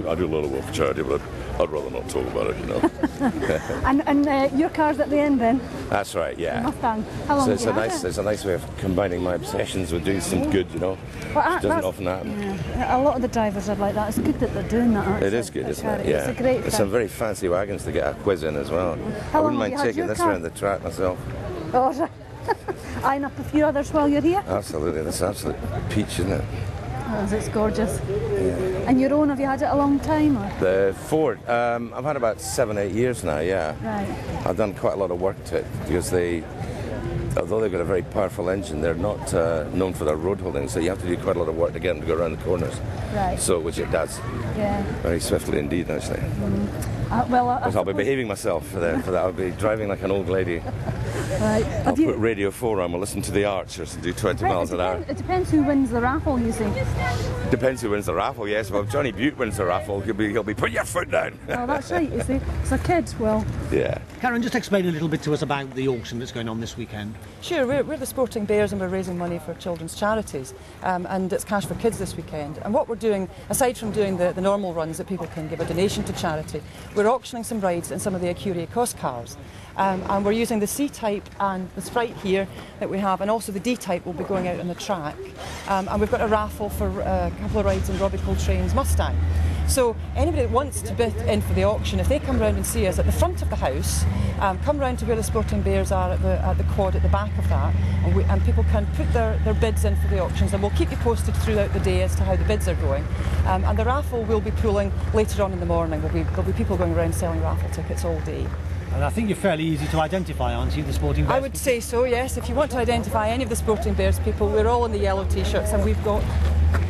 I do a lot of work for charity, but I'd rather not talk about it, you know. and your car's at the end then? That's right, yeah. Mustang. How long So have you had it? it's a nice way of combining my obsessions with doing some good, you know. Well, Which doesn't often happen. Yeah. A lot of the drivers are like that. It's good that they're doing that, actually. It is good, isn't it? Charity. Yeah. It's a great There's thing. some very fancy wagons to get a quiz in as well. How I long wouldn't have mind you had taking your this car? around the track myself. Oh, right. Eyeing up a few others while you're here? Absolutely, that's absolute peach, isn't it? Oh, it's gorgeous. And your own, have you had it a long time? Or? The Ford, I've had about 7-8 years now, yeah. Right. I've done quite a lot of work to it because although they've got a very powerful engine, they're not known for their road holding, so you have to do quite a lot of work to get them to go around the corners. Right. So, which it does. Yeah. Very swiftly indeed, actually. I'll be behaving myself for that. I'll be driving like an old lady. Right. I'll put Radio 4 on, we'll listen to the Archers and do 20 miles an hour. It depends who wins the raffle, you see. Depends who wins the raffle, yes. Well, if Johnny Butte wins the raffle, he'll be put your foot down. Oh, that's right, you see. It's a kid, well. Yeah. Karen, just explain a little bit to us about the auction that's going on this weekend. Sure, we're the Sporting Bears and we're raising money for children's charities, and it's Cash for Kids this weekend. And what we're doing, aside from doing the normal runs that people can give a donation to charity, we're auctioning some rides in some of the Acuria Ecosse cars. And we're using the C-Type and the Sprite here that we have, and also the D-Type will be going out on the track. And we've got a raffle for a couple of rides in Robbie Coltrane's Mustang. So anybody that wants to bid in for the auction, if they come round and see us at the front of the house, come round to where the Sporting Bears are at the quad at the back of that, and people can put their bids in for the auctions, and we'll keep you posted throughout the day as to how the bids are going. And the raffle will be pulling later on in the morning. There'll be people going around selling raffle tickets all day. And I think you're fairly easy to identify, aren't you, the Sporting Bears? I would say so, yes. If you want to identify any of the Sporting Bears people, we're all in the yellow T-shirts and we've got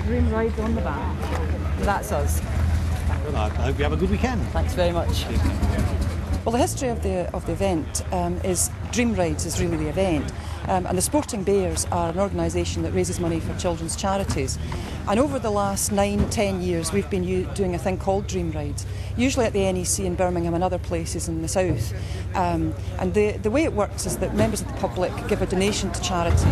Dream Rides on the back. That's us. Well, I hope you have a good weekend. Thanks very much. Well, the history of the event is Dream Rides is really the event. And the Sporting Bears are an organisation that raises money for children's charities. And over the last 9-10 years, we've been doing a thing called Dream Rides, usually at the NEC in Birmingham and other places in the south. And the way it works is that members of the public give a donation to charity,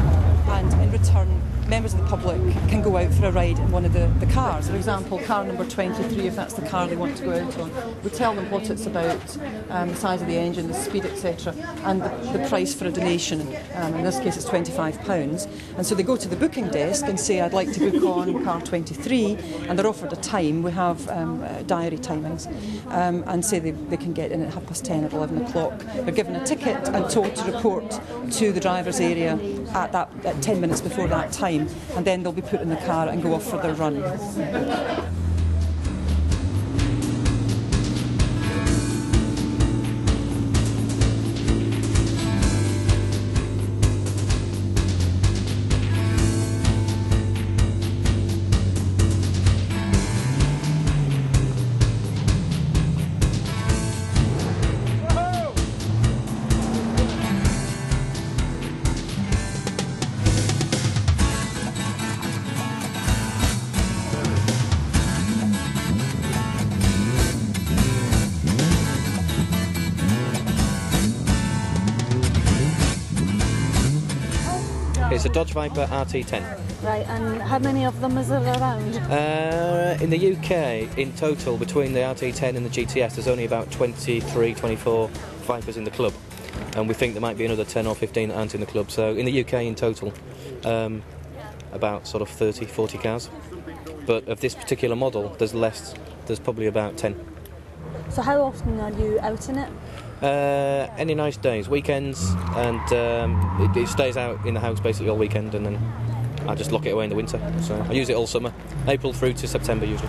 and in return, members of the public can go out for a ride in one of the cars. For example, car number 23, if that's the car they want to go out on. We tell them what it's about, the size of the engine, the speed, etc., and the price for a donation. In this case, it's £25. And so they go to the booking desk and say, I'd like to book on car 23, and they're offered a time. We have diary timings, and say they can get in at 10:30 or 11 o'clock. They're given a ticket and told to report to the driver's area at 10 minutes before that time, and then they'll be put in the car and go off for their run. It's a Dodge Viper RT10. Right, and how many of them is there around? In the UK, in total, between the RT10 and the GTS, there's only about 23, 24 Vipers in the club. And we think there might be another 10 or 15 that aren't in the club. So in the UK in total, about sort of 30, 40 cars. But of this particular model, there's less. There's probably about 10. So how often are you out in it? Any nice days, weekends, and it stays out in the house basically all weekend, and then I just lock it away in the winter. So I use it all summer, April through to September usually.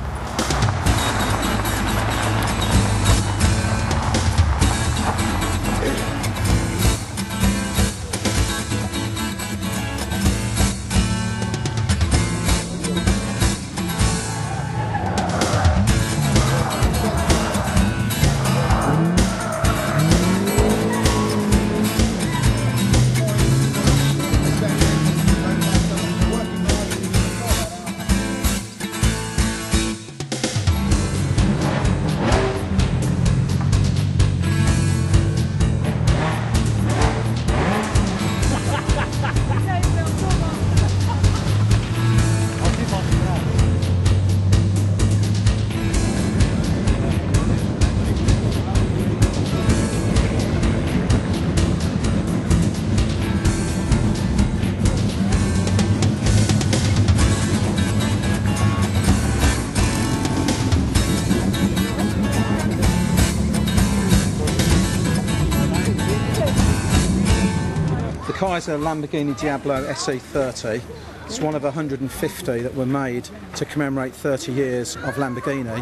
The car is a Lamborghini Diablo SE30. It's one of 150 that were made to commemorate 30 years of Lamborghini.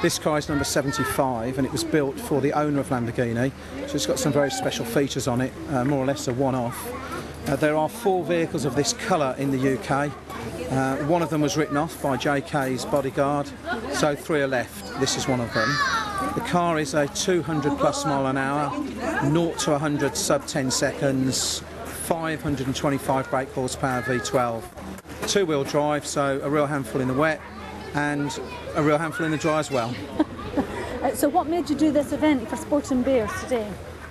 This car is number 75 and it was built for the owner of Lamborghini, so it's got some very special features on it, more or less a one-off. There are 4 vehicles of this colour in the UK. One of them was written off by JK's bodyguard, so 3 are left. This is one of them. The car is a 200 plus mile an hour, 0 to 100 sub 10 seconds, 525 brake horsepower V12. 2-wheel drive, so a real handful in the wet and a real handful in the dry as well. So what made you do this event for Sporting Bears today?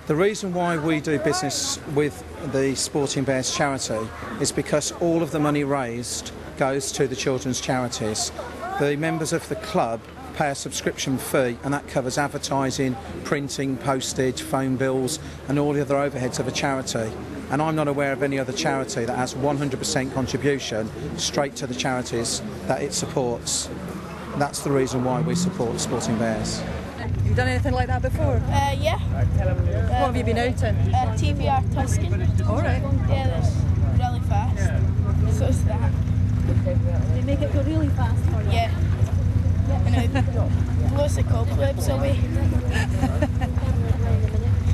The reason why we do business with the Sporting Bears charity is because all of the money raised goes to the children's charities. The members of the club pay a subscription fee and that covers advertising, printing, postage, phone bills and all the other overheads of a charity. And I'm not aware of any other charity that has 100% contribution straight to the charities that it supports. That's the reason why we support Sporting Bears. Have you done anything like that before? Yeah. What have you been out in? TVR Tuscan. All right. Yeah, that's really fast. So is that. They make it go really fast for you. Yeah. And it blows the cobwebs away.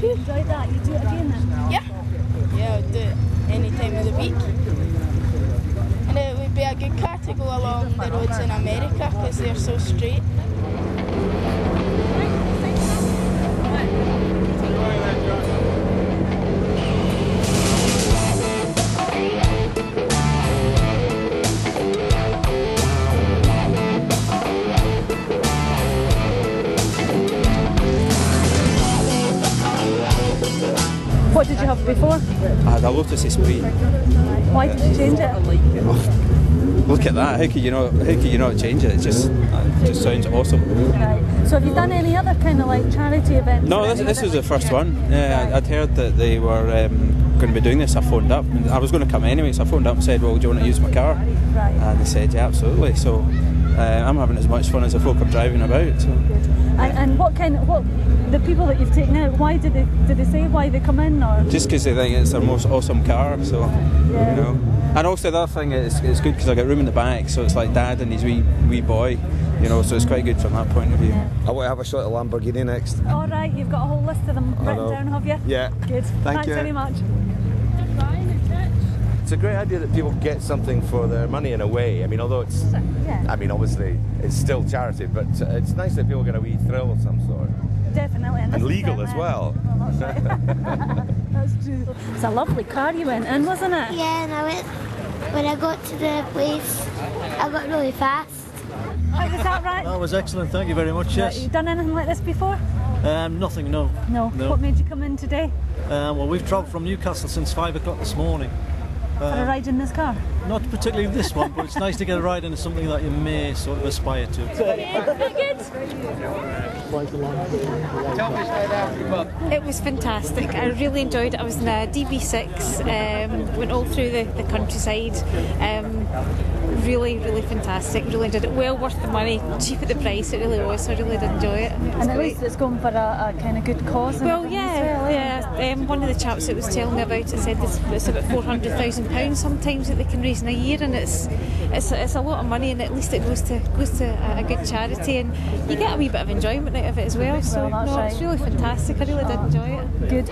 You enjoyed that? You do it again then? Yeah. Yeah, I'll do it any time of the week. And it would be a good car to go along the roads in America because they're so straight. What did you have before? I had a Lotus Esprit. Why did you change it? Look at that! How could you not change it? It just sounds awesome. Right. So have you done any other kind of like charity events? No, this was the first one. I'd heard that they were going to be doing this. I phoned up. And I was going to come anyway, so I phoned up and said, "Well, do you want to use my car?" Right. And they said, "Yeah, absolutely." So I'm having as much fun as the folk I'm driving about. So. And what the people that you've taken out? Why did they say why they come in or? Just because they think it's their most awesome car. So Yeah. you know. And also the other thing is it's good because I got room in the back, so it's like Dad and his wee boy, you know. So it's quite good from that point of view. I want to have a shot at Lamborghini next. All right, you've got a whole list of them written down, have you? Yeah. Good. Thanks you. very much. It's a great idea that people get something for their money in a way. I mean, although it's, Yeah. I mean, obviously it's still charity, but it's nice that people get a wee thrill of some sort. Definitely. And this is legal it, as well. Well, that's right. That's true. It's a lovely car you went in, wasn't it? Yeah, and when I got to the place, I got really fast. Oh, was that right? That was excellent, thank you very much, Right, yes. you done anything like this before? Nothing, no. No. What made you come in today? Well, we've travelled from Newcastle since 5 o'clock this morning. For a ride in this car? Not particularly this one, but it's nice to get a ride into something that you may sort of aspire to. It was fantastic. I really enjoyed it. I was in a DB6, went all through the countryside. Really, really fantastic. Really did it. Well worth the money. Cheap at the price. It really was. So I really did enjoy it. And at least it's going for a kind of good cause. Well, yeah. One of the chaps that was telling me about it said it's about £400,000 sometimes that they can raise in a year, and it's a lot of money, and at least it goes to a good charity, and you get a wee bit of enjoyment out of it as well. So that's right. It's really fantastic. I really did enjoy it. Good.